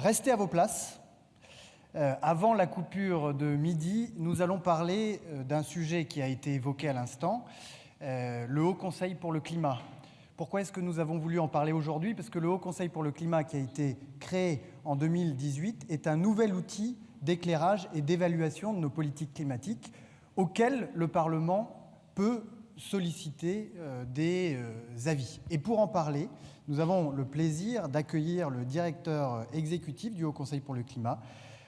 Restez à vos places. Avant la coupure de midi, nous allons parler d'un sujet qui a été évoqué à l'instant, le Haut Conseil pour le climat. Pourquoi est-ce que nous avons voulu en parler aujourd'hui? Parce que le Haut Conseil pour le climat, qui a été créé en 2018, est un nouvel outil d'éclairage et d'évaluation de nos politiques climatiques auquel le Parlement peut solliciter des avis. Et pour en parler, nous avons le plaisir d'accueillir le directeur exécutif du Haut Conseil pour le climat,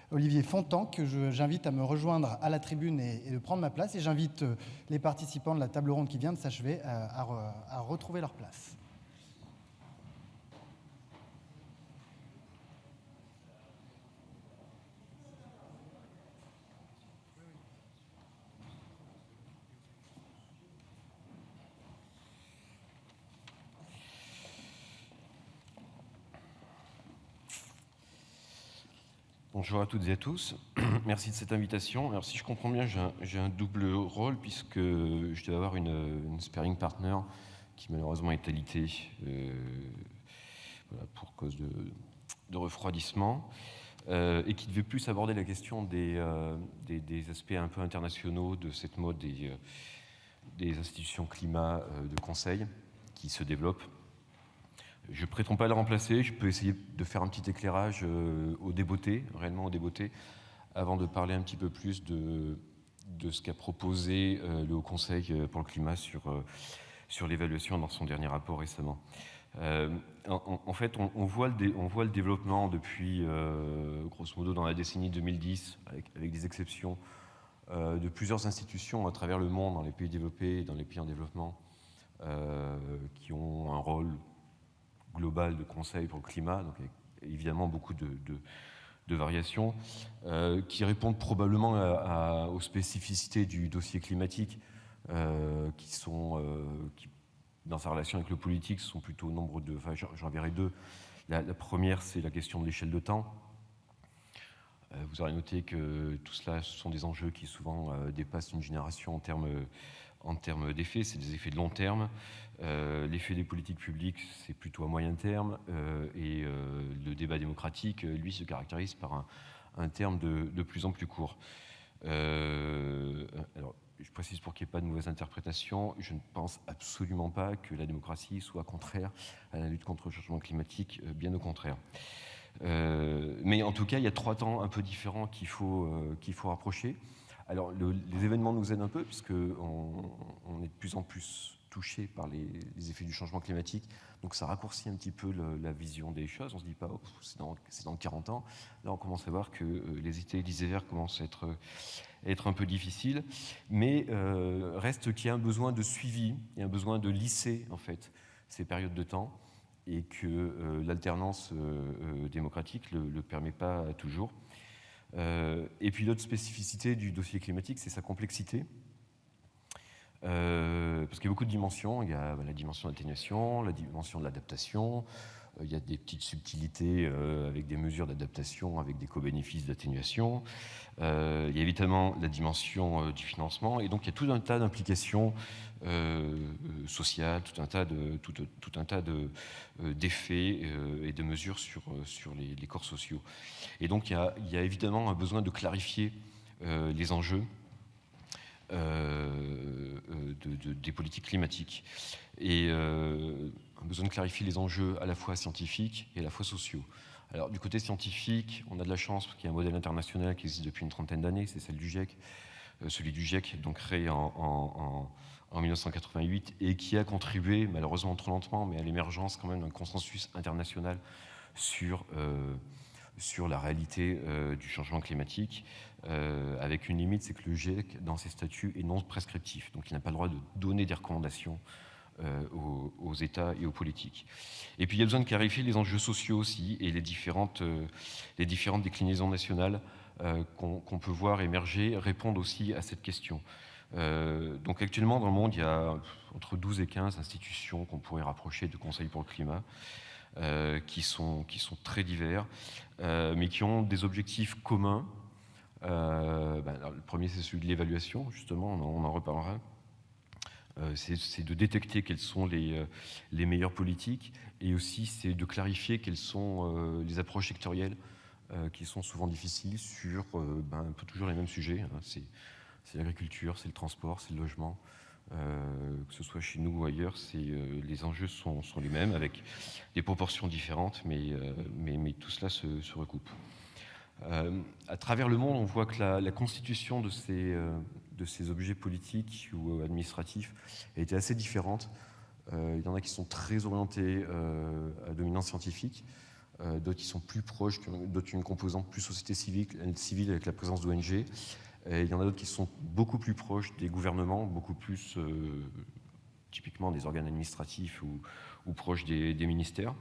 Olivier Fontan, que j'invite à me rejoindre à la tribune et de prendre ma place. Et j'invite les participants de la table ronde qui vient de s'achever à retrouver leur place. Bonjour à toutes et à tous. Merci de cette invitation. Alors si je comprends bien, j'ai un double rôle puisque je dois avoir une sparring partner qui malheureusement est alitée voilà, pour cause de refroidissement et qui devait plus aborder la question des aspects un peu internationaux de cette mode des institutions climat de conseil qui se développent. Je ne prétends pas la remplacer, je peux essayer de faire un petit éclairage au débeauté, réellement au débeauté, avant de parler un petit peu plus de ce qu'a proposé le Haut Conseil pour le climat sur l'évaluation dans son dernier rapport récemment. En fait, on voit le développement depuis, grosso modo, dans la décennie 2010, avec des exceptions, de plusieurs institutions à travers le monde, dans les pays développés et dans les pays en développement, qui ont un rôle global de conseil pour le climat, donc avec évidemment beaucoup de variations, qui répondent probablement aux spécificités du dossier climatique, qui, dans sa relation avec le politique, sont plutôt au nombre de... Enfin, j'en verrai deux. La première, c'est la question de l'échelle de temps. Vous aurez noté que tout cela, ce sont des enjeux qui souvent dépassent une génération en termes d'effets, c'est des effets de long terme. L'effet des politiques publiques, c'est plutôt à moyen terme. Et le débat démocratique, lui, se caractérise par un terme de plus en plus court. Alors, je précise pour qu'il n'y ait pas de mauvaise interprétation, je ne pense absolument pas que la démocratie soit contraire à la lutte contre le changement climatique, bien au contraire. Mais en tout cas, il y a trois temps un peu différents qu'il faut rapprocher. Alors, les événements nous aident un peu, puisqu'on est de plus en plus touché par les effets du changement climatique. Donc, ça raccourcit un petit peu la vision des choses. On ne se dit pas, oh, c'est dans 40 ans. Là, on commence à voir que les étés et les hivers commencent à être un peu difficiles. Mais reste qu'il y a un besoin de suivi et un besoin de lisser, en fait, ces périodes de temps, et que l'alternance démocratique ne le permet pas toujours. Et puis l'autre spécificité du dossier climatique, c'est sa complexité. Parce qu'il y a beaucoup de dimensions. Il y a la dimension d'atténuation, la dimension de l'adaptation. Il y a des petites subtilités avec des mesures d'adaptation, avec des co-bénéfices d'atténuation. Il y a évidemment la dimension du financement. Et donc il y a tout un tas d'implications sociales, tout un tas d'effets et de mesures sur les corps sociaux. Et donc il y a évidemment un besoin de clarifier les enjeux des politiques climatiques et un besoin de clarifier les enjeux à la fois scientifiques et à la fois sociaux. Alors du côté scientifique, on a de la chance qu'il y ait un modèle international qui existe depuis une trentaine d'années, c'est celui du GIEC, donc créé en 1988 et qui a contribué, malheureusement trop lentement, mais à l'émergence quand même d'un consensus international sur la réalité du changement climatique, avec une limite, c'est que le GIEC, dans ses statuts, est non prescriptif. Donc il n'a pas le droit de donner des recommandations aux États et aux politiques. Et puis il y a besoin de clarifier les enjeux sociaux aussi et les différentes déclinaisons nationales qu'on peut voir émerger répondent aussi à cette question. Donc actuellement dans le monde, il y a entre 12 et 15 institutions qu'on pourrait rapprocher de Conseil pour le climat, qui sont très divers, mais qui ont des objectifs communs. Le premier, c'est celui de l'évaluation, justement, on en reparlera. C'est de détecter quelles sont les meilleures politiques, et aussi c'est de clarifier quelles sont les approches sectorielles qui sont souvent difficiles sur un peu toujours les mêmes sujets. Hein. C'est l'agriculture, c'est le transport, c'est le logement. Que ce soit chez nous ou ailleurs, les enjeux sont les mêmes, avec des proportions différentes, mais tout cela se recoupe. À travers le monde, on voit que la constitution de ces objets politiques ou administratifs a été assez différente. Il y en a qui sont très orientés à dominance scientifique, d'autres qui sont plus proches, d'autres une composante plus société civile avec la présence d'ONG. Il y en a d'autres qui sont beaucoup plus proches des gouvernements, beaucoup plus typiquement des organes administratifs ou proches des ministères.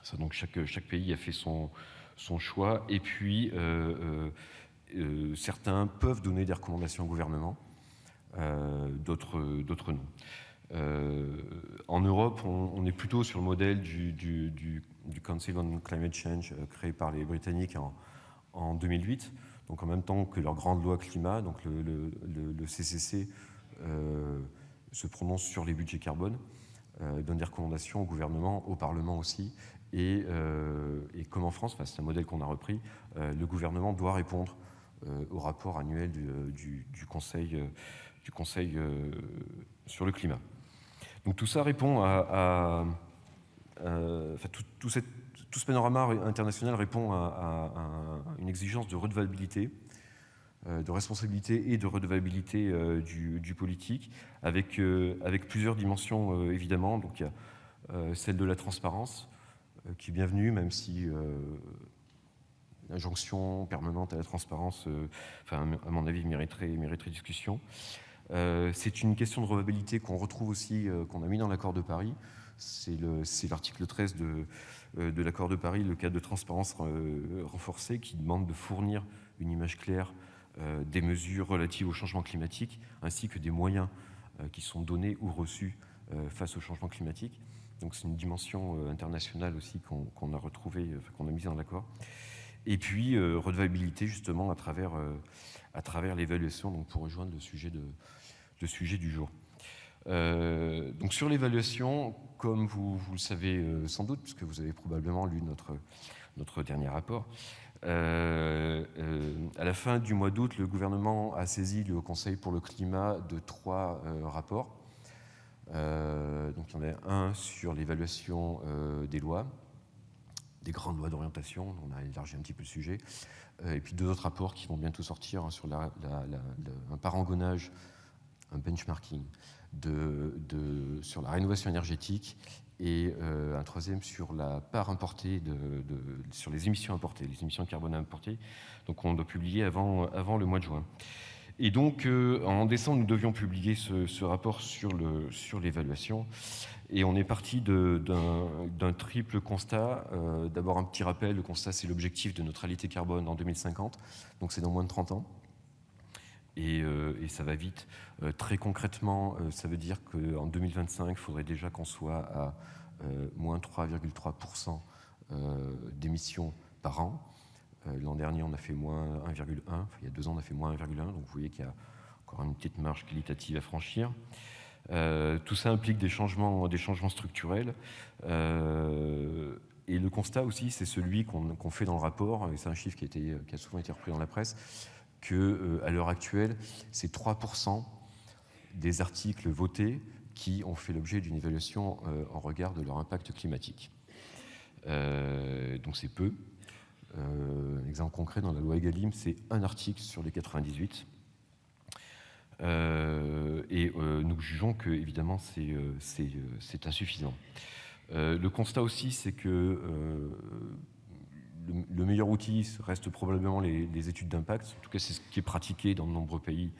Ça, donc chaque pays a fait son choix. Et puis, certains peuvent donner des recommandations au gouvernement, d'autres non. En Europe, on est plutôt sur le modèle du Council on Climate Change créé par les Britanniques en 2008. Donc en même temps que leur grande loi climat, donc le CCC se prononce sur les budgets carbone, donne des recommandations au gouvernement, au Parlement aussi. Et comme en France, c'est un modèle qu'on a repris, le gouvernement doit répondre au rapport annuel du Conseil sur le climat. Donc tout ça répond tout ce panorama international répond à une exigence de redevabilité, de responsabilité et de redevabilité du politique, avec plusieurs dimensions évidemment. Donc il y a celle de la transparence, qui est bienvenue, même si l'injonction permanente à la transparence, à mon avis, mériterait discussion. C'est une question de redevabilité qu'on retrouve aussi, qu'on a mis dans l'accord de Paris. C'est l'article 13 de l'accord de Paris, le cadre de transparence renforcé, qui demande de fournir une image claire des mesures relatives au changement climatique, ainsi que des moyens qui sont donnés ou reçus face au changement climatique. Donc c'est une dimension internationale aussi qu'on a retrouvée, qu'on a mise dans l'accord. Et puis redevabilité justement à travers l'évaluation, donc pour rejoindre le sujet du jour. Donc sur l'évaluation, comme vous le savez sans doute, puisque vous avez probablement lu notre dernier rapport, à la fin du mois d'août, le gouvernement a saisi le Haut Conseil pour le climat de 3 rapports. Donc il y en a un sur l'évaluation des lois, des grandes lois d'orientation, on a élargi un petit peu le sujet, et puis 2 autres rapports qui vont bientôt sortir sur un parangonnage, un benchmarking sur la rénovation énergétique, et un 3e sur la part importée, sur les émissions importées, les émissions de carbone importées. Donc on doit publier avant le mois de juin. Et donc, en décembre, nous devions publier ce rapport sur l'évaluation. Et on est parti d'un triple constat. D'abord, un petit rappel. Le constat, c'est l'objectif de neutralité carbone en 2050. Donc, c'est dans moins de 30 ans. Et ça va vite. Très concrètement, ça veut dire qu'en 2025, il faudrait déjà qu'on soit à moins 3,3% d'émissions par an. L'an dernier, on a fait moins 1,1. Il y a 2 ans, on a fait moins 1,1. Donc vous voyez qu'il y a encore une petite marge qualitative à franchir. Tout ça implique des changements structurels. Et le constat aussi, c'est celui qu'on fait dans le rapport, et c'est un chiffre qui a souvent été repris dans la presse, qu'à l'heure actuelle, c'est 3% des articles votés qui ont fait l'objet d'une évaluation en regard de leur impact climatique. Donc c'est peu. Exemple concret, dans la loi Egalim, c'est un article sur les 98. Nous jugeons que, évidemment, c'est insuffisant. Le constat aussi, c'est que le meilleur outil reste probablement les études d'impact. En tout cas, c'est ce qui est pratiqué dans de nombreux pays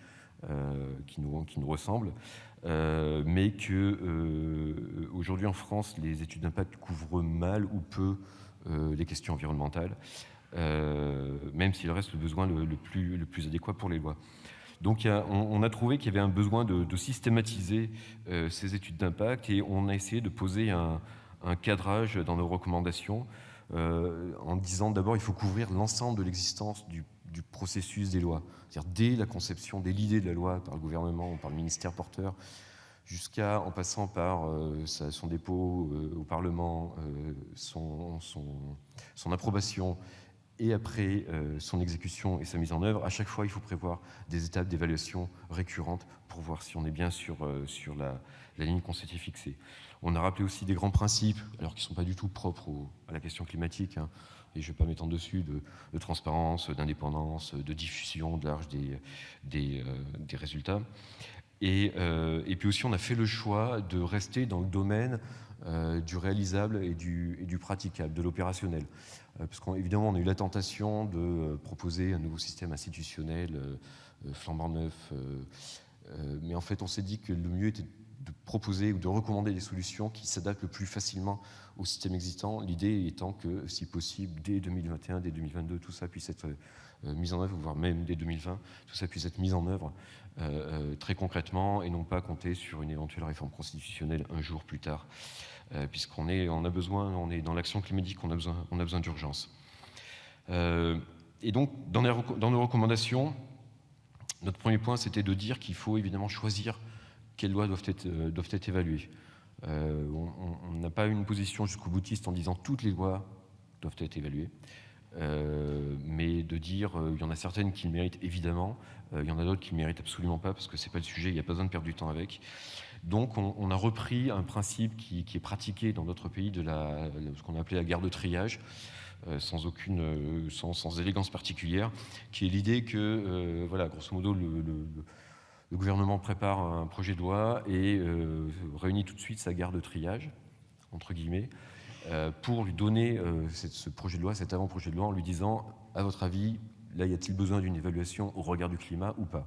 qui nous ressemblent. Mais qu'aujourd'hui, en France, les études d'impact couvrent mal ou peu les questions environnementales, même s'il reste le besoin le plus adéquat pour les lois. Donc on a trouvé qu'il y avait un besoin de systématiser ces études d'impact, et on a essayé de poser un cadrage dans nos recommandations en disant d'abord il faut couvrir l'ensemble de l'existence du processus des lois, c'est-à-dire dès la conception, dès l'idée de la loi par le gouvernement ou par le ministère porteur, en passant par son dépôt au Parlement, son approbation et après son exécution et sa mise en œuvre, à chaque fois, il faut prévoir des étapes d'évaluation récurrentes pour voir si on est bien sur la ligne qu'on s'était fixée. On a rappelé aussi des grands principes, alors qui ne sont pas du tout propres à la question climatique, hein, et je ne vais pas m'étendre dessus, de transparence, d'indépendance, de diffusion de large des résultats. Et puis aussi, on a fait le choix de rester dans le domaine du réalisable et du praticable, de l'opérationnel. Parce qu'évidemment, on a eu la tentation de proposer un nouveau système institutionnel flambant neuf. Mais en fait, on s'est dit que le mieux était de proposer ou de recommander des solutions qui s'adaptent le plus facilement au système existant. L'idée étant que, si possible, dès 2021, dès 2022, tout ça puisse être mis en œuvre, voire même dès 2020, tout ça puisse être mis en œuvre très concrètement et non pas compter sur une éventuelle réforme constitutionnelle un jour plus tard. Puisqu'on est dans l'action climatique, on a besoin d'urgence. Et donc, dans nos recommandations, notre premier point, c'était de dire qu'il faut évidemment choisir quelles lois doivent être évaluées. On n'a pas une position jusqu'au boutiste en disant toutes les lois doivent être évaluées, mais de dire il y en a certaines qui le méritent évidemment, il y en a d'autres qui ne le méritent absolument pas parce que ce n'est pas le sujet, il n'y a pas besoin de perdre du temps avec. Donc on a repris un principe qui est pratiqué dans d'autres pays de ce qu'on a appelé la guerre de triage, sans élégance particulière, qui est l'idée que, grosso modo, le gouvernement prépare un projet de loi et réunit tout de suite sa garde de triage, entre guillemets, pour lui donner ce projet de loi, cet avant-projet de loi, en lui disant, à votre avis, là, y a-t-il besoin d'une évaluation au regard du climat ou pas?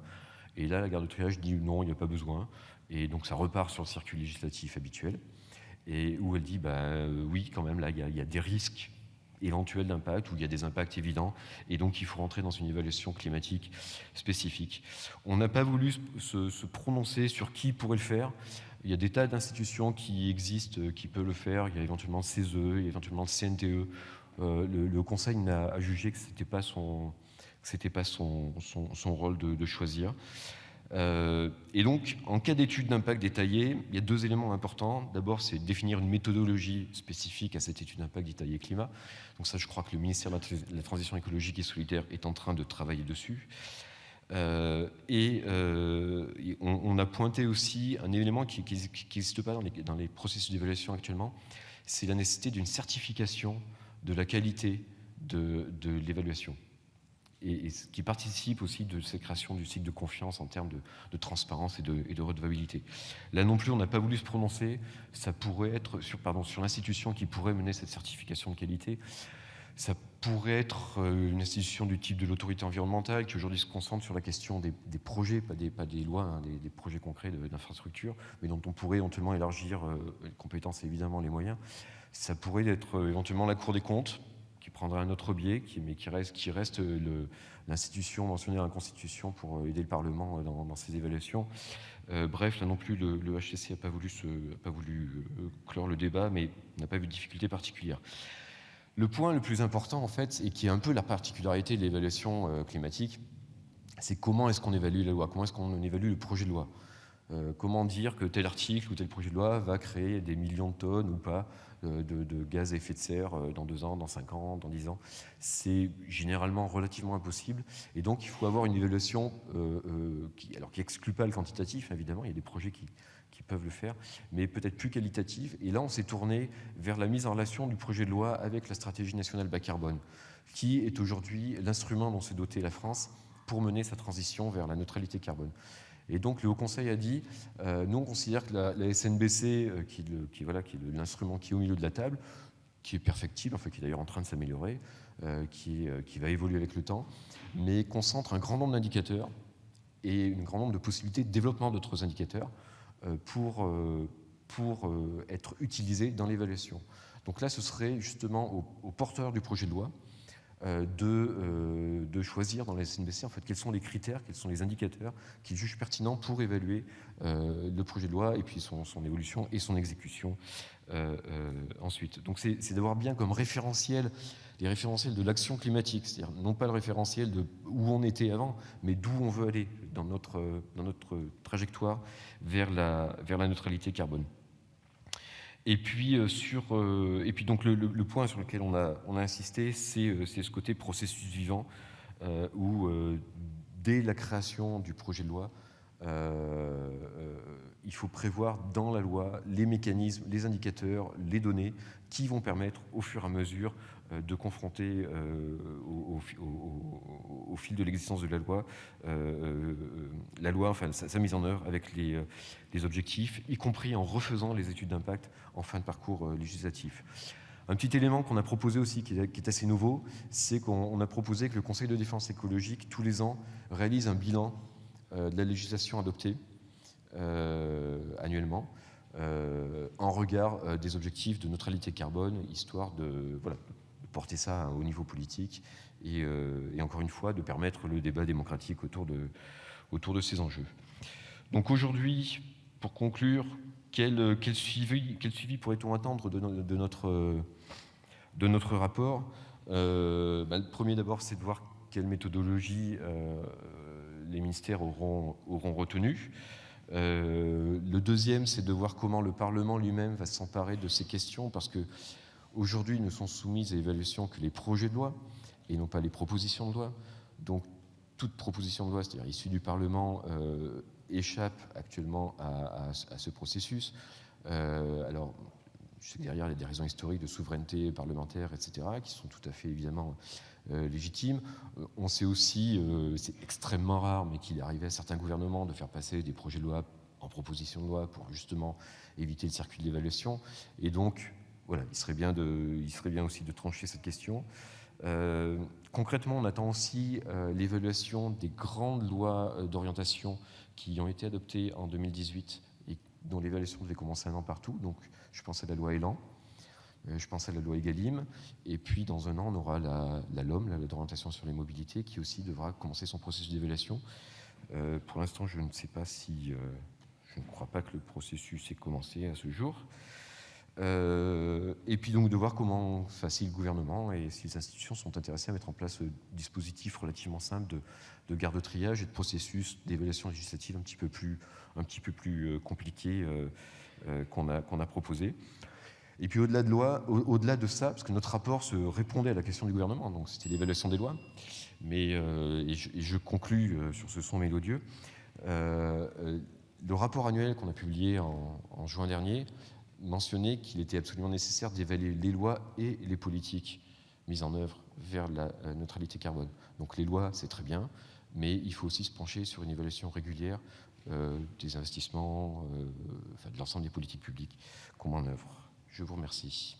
Et là, la garde de triage dit non, il n'y a pas besoin. Et donc ça repart sur le circuit législatif habituel, et où elle dit, oui, quand même, là, il y a des risques éventuels d'impact, où il y a des impacts évidents, et donc il faut rentrer dans une évaluation climatique spécifique. On n'a pas voulu se prononcer sur qui pourrait le faire. Il y a des tas d'institutions qui existent, qui peuvent le faire. Il y a éventuellement le CESE, il y a éventuellement le CNTE. Le Conseil a jugé que ce n'était pas son rôle de choisir. Et donc, en cas d'étude d'impact détaillée, il y a deux éléments importants. D'abord, c'est définir une méthodologie spécifique à cette étude d'impact détaillée climat. Donc ça, je crois que le ministère de la Transition écologique et solidaire est en train de travailler dessus. On a pointé aussi un élément qui n'existe pas dans les processus d'évaluation actuellement, c'est la nécessité d'une certification de la qualité de l'évaluation. Et ce qui participe aussi de cette création du cycle de confiance en termes de transparence et de redevabilité. Là non plus, on n'a pas voulu se prononcer. Ça pourrait être sur l'institution qui pourrait mener cette certification de qualité. Ça pourrait être une institution du type de l'autorité environnementale qui aujourd'hui se concentre sur la question des projets, pas des lois, hein, des projets concrets d'infrastructures, mais dont on pourrait éventuellement élargir les compétences et évidemment les moyens. Ça pourrait être éventuellement la Cour des comptes, qui prendra un autre biais, mais qui reste l'institution mentionnée dans la Constitution pour aider le Parlement dans ses évaluations. Bref, là non plus, le HCC n'a pas voulu clore le débat, mais n'a pas vu de difficulté particulière. Le point le plus important, en fait, et qui est un peu la particularité de l'évaluation climatique, c'est comment est-ce qu'on évalue la loi, comment est-ce qu'on évalue le projet de loi. Comment dire que tel article ou tel projet de loi va créer des millions de tonnes ou pas de gaz à effet de serre dans 2 ans, dans 5 ans, dans 10 ans. C'est généralement relativement impossible. Et donc, il faut avoir une évaluation qui n'exclut pas le quantitatif, évidemment. Il y a des projets qui peuvent le faire, mais peut-être plus qualitative. Et là, on s'est tourné vers la mise en relation du projet de loi avec la stratégie nationale bas carbone, qui est aujourd'hui l'instrument dont s'est dotée la France pour mener sa transition vers la neutralité carbone. Et donc le Haut Conseil a dit, nous on considère que la SNBC, qui est l'instrument qui est au milieu de la table, qui est perfectible, enfin qui est d'ailleurs en train de s'améliorer, qui va évoluer avec le temps, mais concentre un grand nombre d'indicateurs et un grand nombre de possibilités de développement d'autres indicateurs pour être utilisés dans l'évaluation. Donc là, ce serait justement aux porteurs du projet de loi de choisir dans la SNBC en fait, quels sont les critères, quels sont les indicateurs qu'ils jugent pertinents pour évaluer le projet de loi et puis son évolution et son exécution ensuite. Donc c'est d'avoir bien comme référentiel les référentiels de l'action climatique, c'est-à-dire non pas le référentiel de où on était avant, mais d'où on veut aller dans notre trajectoire vers la neutralité carbone. Et puis, donc le point sur lequel on a insisté, c'est ce côté processus vivant, où dès la création du projet de loi, il faut prévoir dans la loi les mécanismes, les indicateurs, les données qui vont permettre au fur et à mesure de confronter au fil de l'existence de la loi, enfin sa mise en œuvre avec les objectifs, y compris en refaisant les études d'impact en fin de parcours législatif. Un petit élément qu'on a proposé aussi, qui est assez nouveau, c'est qu'on a proposé que le Conseil de défense écologique, tous les ans, réalise un bilan de la législation adoptée annuellement, en regard des objectifs de neutralité carbone, histoire de porter ça au niveau politique et encore une fois de permettre le débat démocratique autour de ces enjeux. Donc aujourd'hui, pour conclure, quel suivi pourrait-on attendre de notre rapport? Le premier d'abord, c'est de voir quelle méthodologie les ministères auront retenu. Le deuxième, c'est de voir comment le Parlement lui-même va s'emparer de ces questions, parce qu'aujourd'hui, ne sont soumises à évaluation que les projets de loi et non pas les propositions de loi. Donc, toute proposition de loi, c'est-à-dire issue du Parlement, échappe actuellement à ce processus. Alors, je sais que derrière, il y a des raisons historiques de souveraineté parlementaire, etc., qui sont tout à fait, évidemment, légitimes. On sait aussi, c'est extrêmement rare, mais qu'il est arrivé à certains gouvernements de faire passer des projets de loi en proposition de loi pour justement éviter le circuit de l'évaluation. Et donc, voilà, il serait bien aussi de trancher cette question. Concrètement, on attend aussi l'évaluation des grandes lois d'orientation qui ont été adoptées en 2018 et dont l'évaluation devait commencer un an partout. Donc, je pense à la loi Elan, je pense à la loi Egalim, et puis dans un an, on aura la LOM, la loi d'orientation sur les mobilités, qui aussi devra commencer son processus d'évaluation. Pour l'instant, je ne sais pas si... je ne crois pas que le processus ait commencé à ce jour. Et puis donc de voir si le gouvernement et si les institutions sont intéressées à mettre en place ce dispositif relativement simple de garde-triage et de processus d'évaluation législative un petit peu plus compliqué qu'on a proposé. Et puis au-delà de ça, parce que notre rapport se répondait à la question du gouvernement, donc c'était l'évaluation des lois, mais je conclus sur ce son mélodieux. Le rapport annuel qu'on a publié en juin dernier mentionnait qu'il était absolument nécessaire d'évaluer les lois et les politiques mises en œuvre vers la neutralité carbone. Donc les lois, c'est très bien, mais il faut aussi se pencher sur une évaluation régulière des investissements, de l'ensemble des politiques publiques qu'on met en œuvre. Je vous remercie.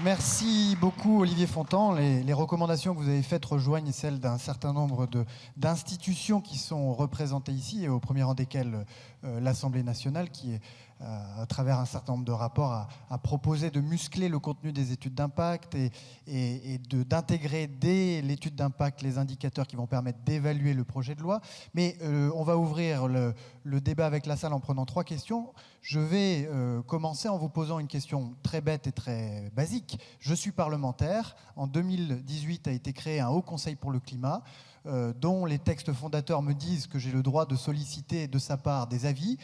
Merci beaucoup Olivier Fontan. Les recommandations que vous avez faites rejoignent celles d'un certain nombre d'institutions qui sont représentées ici, et au premier rang desquelles l'Assemblée nationale, qui est, à travers un certain nombre de rapports, a proposé de muscler le contenu des études d'impact et d'intégrer dès l'étude d'impact les indicateurs qui vont permettre d'évaluer le projet de loi. Mais on va ouvrir le débat avec la salle en prenant 3 questions. Je vais commencer en vous posant une question très bête et très basique. Je suis parlementaire. En 2018 a été créé un Haut Conseil pour le climat, dont les textes fondateurs me disent que j'ai le droit de solliciter de sa part des avis.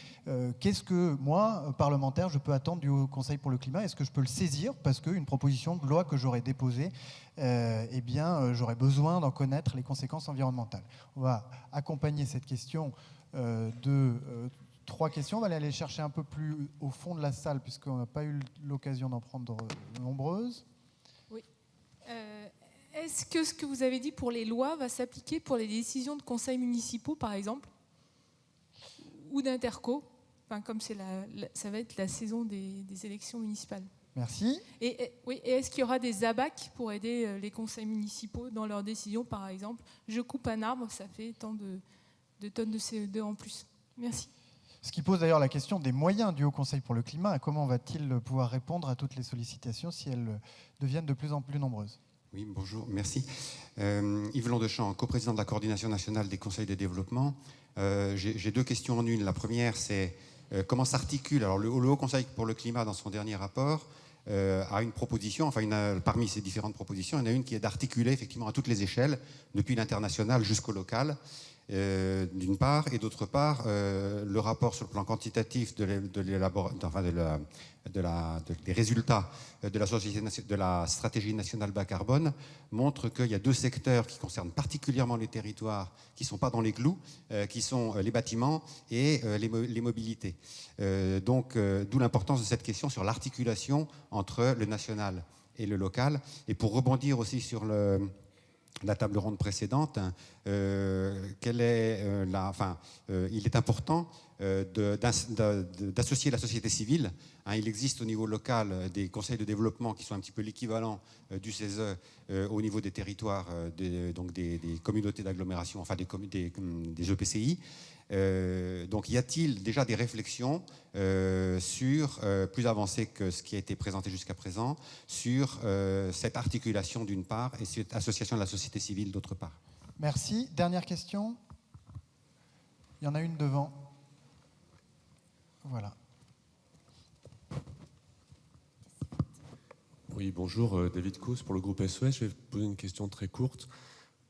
Qu'est-ce que moi, parlementaire, je peux attendre du Haut Conseil pour le climat? Est-ce que je peux le saisir parce qu'une proposition de loi que j'aurais déposée, j'aurais besoin d'en connaître les conséquences environnementales? On va accompagner cette question de 3 questions. On va aller chercher un peu plus au fond de la salle puisqu'on n'a pas eu l'occasion d'en prendre nombreuses. Oui. Est-ce que ce que vous avez dit pour les lois va s'appliquer pour les décisions de conseils municipaux, par exemple, ou d'interco, comme ça va être la saison des élections municipales? Merci. Et est-ce qu'il y aura des ABAC pour aider les conseils municipaux dans leurs décisions, par exemple? Je coupe un arbre, ça fait tant de tonnes de CO2 en plus. Merci. Ce qui pose d'ailleurs la question des moyens du Haut Conseil pour le climat. Comment va-t-il pouvoir répondre à toutes les sollicitations si elles deviennent de plus en plus nombreuses? Oui, bonjour, merci. Yves Londechamp, coprésident de la coordination nationale des conseils de développement. J'ai 2 questions en une. La première, c'est comment s'articule. Alors, le Haut Conseil pour le climat, dans son dernier rapport, a une proposition, parmi ces différentes propositions, il y en a une qui est d'articuler effectivement à toutes les échelles, depuis l'international jusqu'au local, d'une part, et d'autre part, le rapport sur le plan quantitatif des résultats de la stratégie nationale bas carbone montre qu'il y a 2 secteurs qui concernent particulièrement les territoires qui ne sont pas dans les clous, qui sont les bâtiments et les mobilités. D'où l'importance de cette question sur l'articulation entre le national et le local. Et pour rebondir aussi sur la table ronde précédente, il est important d'associer la société civile. Il existe au niveau local des conseils de développement qui sont un petit peu l'équivalent du CESE au niveau des territoires, donc des communautés d'agglomération, enfin des EPCI. Donc y a-t-il déjà des réflexions plus avancées que ce qui a été présenté jusqu'à présent sur cette articulation d'une part et cette association de la société civile d'autre part? Merci. Dernière question. Il y en a une devant. Voilà. Oui, bonjour, David Cos pour le groupe SOS. Je vais vous poser une question très courte.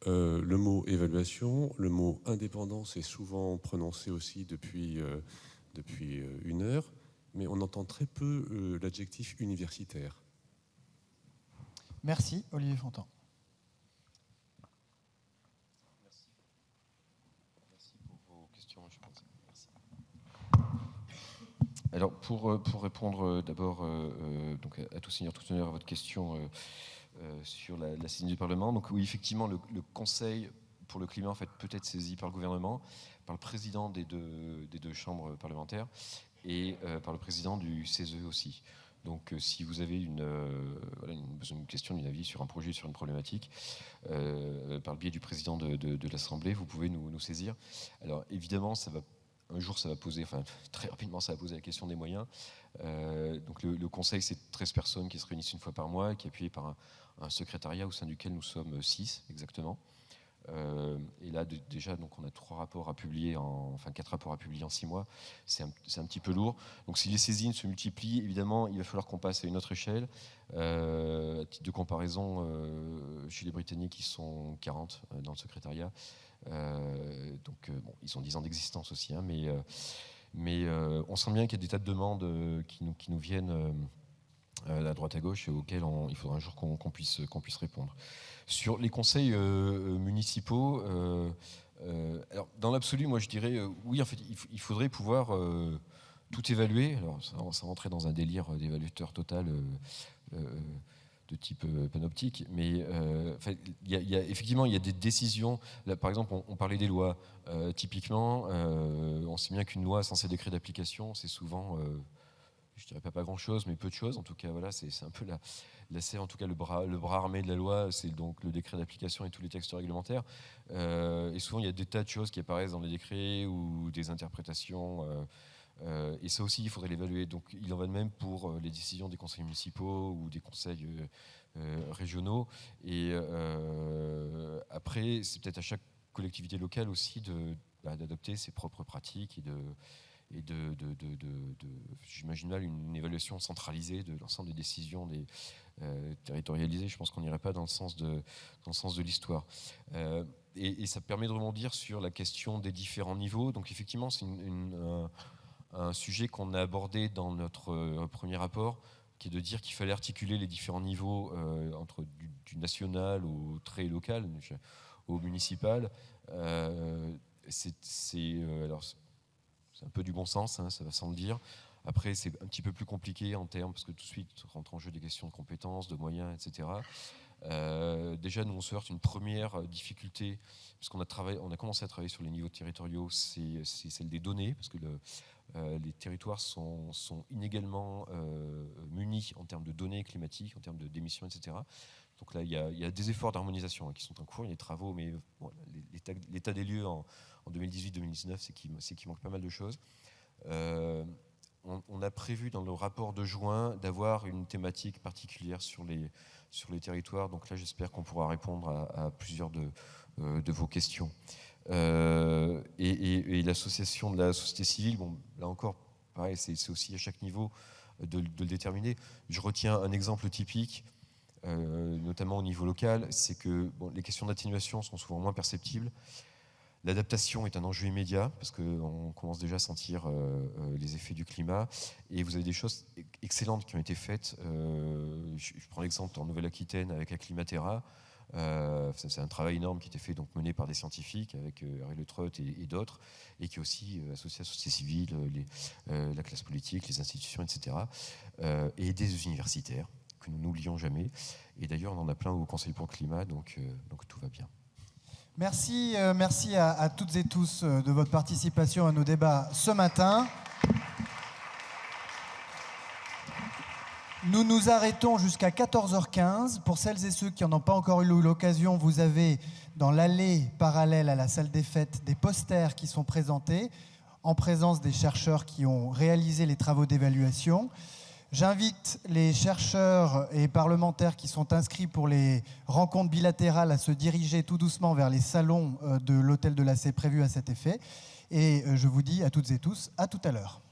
Le mot évaluation, le mot indépendance est souvent prononcé aussi depuis une heure, mais on entend très peu l'adjectif universitaire. Merci, Olivier Fontan. Merci pour vos questions, je pense. Merci. Alors, pour répondre d'abord donc à tout seigneur, tout honneur à votre question sur la saisine du Parlement. Donc oui, effectivement, le Conseil pour le climat en fait, peut être saisi par le gouvernement, par le président des deux chambres parlementaires et par le président du CESE aussi. Donc si vous avez une question, une avis sur un projet, sur une problématique, par le biais du président de l'Assemblée, vous pouvez nous saisir. Alors évidemment, un jour, ça va poser, enfin très rapidement, ça va poser la question des moyens. Donc le Conseil, c'est 13 personnes qui se réunissent une fois par mois, qui est appuyé par un secrétariat au sein duquel nous sommes 6 exactement. Et là, déjà, donc, on a 4 rapports à publier en 6 mois. C'est un petit peu lourd. Donc si les saisines se multiplient, évidemment, il va falloir qu'on passe à une autre échelle. À titre de comparaison, chez les Britanniques, ils sont 40 dans le secrétariat. Bon, ils ont 10 ans d'existence aussi, hein, mais on sent bien qu'il y a des tas de demandes qui nous viennent à droite à gauche et auxquelles il faudra un jour qu'on puisse répondre. Sur les conseils municipaux, alors dans l'absolu, moi je dirais oui, en fait, il faudrait pouvoir tout évaluer. Alors ça rentrait dans un délire d'évaluateur total de type panoptique, mais effectivement, il y a des décisions. Là, par exemple, on parlait des lois. Typiquement, on sait bien qu'une loi sans ses décrets d'application, c'est souvent, je dirais pas grand-chose, mais peu de choses. En tout cas, voilà, c'est un peu en tout cas le bras armé de la loi, c'est donc le décret d'application et tous les textes réglementaires. Et souvent, il y a des tas de choses qui apparaissent dans les décrets ou des interprétations. Et ça aussi, il faudrait l'évaluer. Donc, il en va de même pour les décisions des conseils municipaux ou des conseils régionaux. Et après, c'est peut-être à chaque collectivité locale aussi d'adopter ses propres pratiques et j'imagine mal une évaluation centralisée de l'ensemble des décisions territorialisées. Je pense qu'on n'irait pas dans le sens de l'histoire. Et ça permet de rebondir sur la question des différents niveaux. Donc, effectivement, c'est un sujet qu'on a abordé dans notre premier rapport, qui est de dire qu'il fallait articuler les différents niveaux entre du national au très local, au municipal. C'est un peu du bon sens, hein, ça va sans le dire. Après, c'est un petit peu plus compliqué en termes, parce que tout de suite rentre en jeu des questions de compétences, de moyens, etc. Déjà, nous, on se heurte une première difficulté, parce qu'on a commencé à travailler sur les niveaux territoriaux, c'est celle des données, parce que les territoires sont inégalement munis en termes de données climatiques, en termes d'émissions, etc. Donc là, il y a des efforts d'harmonisation qui sont en cours, il y a des travaux, mais bon, l'état des lieux en 2018-2019, c'est qu'il manque pas mal de choses. On a prévu dans le rapport de juin d'avoir une thématique particulière sur les territoires. Donc là, j'espère qu'on pourra répondre à plusieurs de vos questions. Et l'association de la société civile, bon, là encore, pareil, c'est aussi à chaque niveau de le déterminer. Je retiens un exemple typique, notamment au niveau local, c'est que les questions d'atténuation sont souvent moins perceptibles. L'adaptation est un enjeu immédiat parce qu'on commence déjà à sentir les effets du climat et vous avez des choses excellentes qui ont été faites. Je prends l'exemple en Nouvelle-Aquitaine avec la Climatera. C'est un travail énorme qui a été fait, donc mené par des scientifiques avec Ariel Le Treut et d'autres, et qui est aussi associé à la société civile, la classe politique, les institutions, etc. Et des universitaires que nous n'oublions jamais. Et d'ailleurs, on en a plein au Conseil pour le climat, donc tout va bien. Merci à toutes et tous de votre participation à nos débats ce matin. Nous nous arrêtons jusqu'à 14h15. Pour celles et ceux qui n'en ont pas encore eu l'occasion, vous avez dans l'allée parallèle à la salle des fêtes des posters qui sont présentés en présence des chercheurs qui ont réalisé les travaux d'évaluation. J'invite les chercheurs et parlementaires qui sont inscrits pour les rencontres bilatérales à se diriger tout doucement vers les salons de l'hôtel de l'AC prévus à cet effet. Et je vous dis à toutes et tous, à tout à l'heure.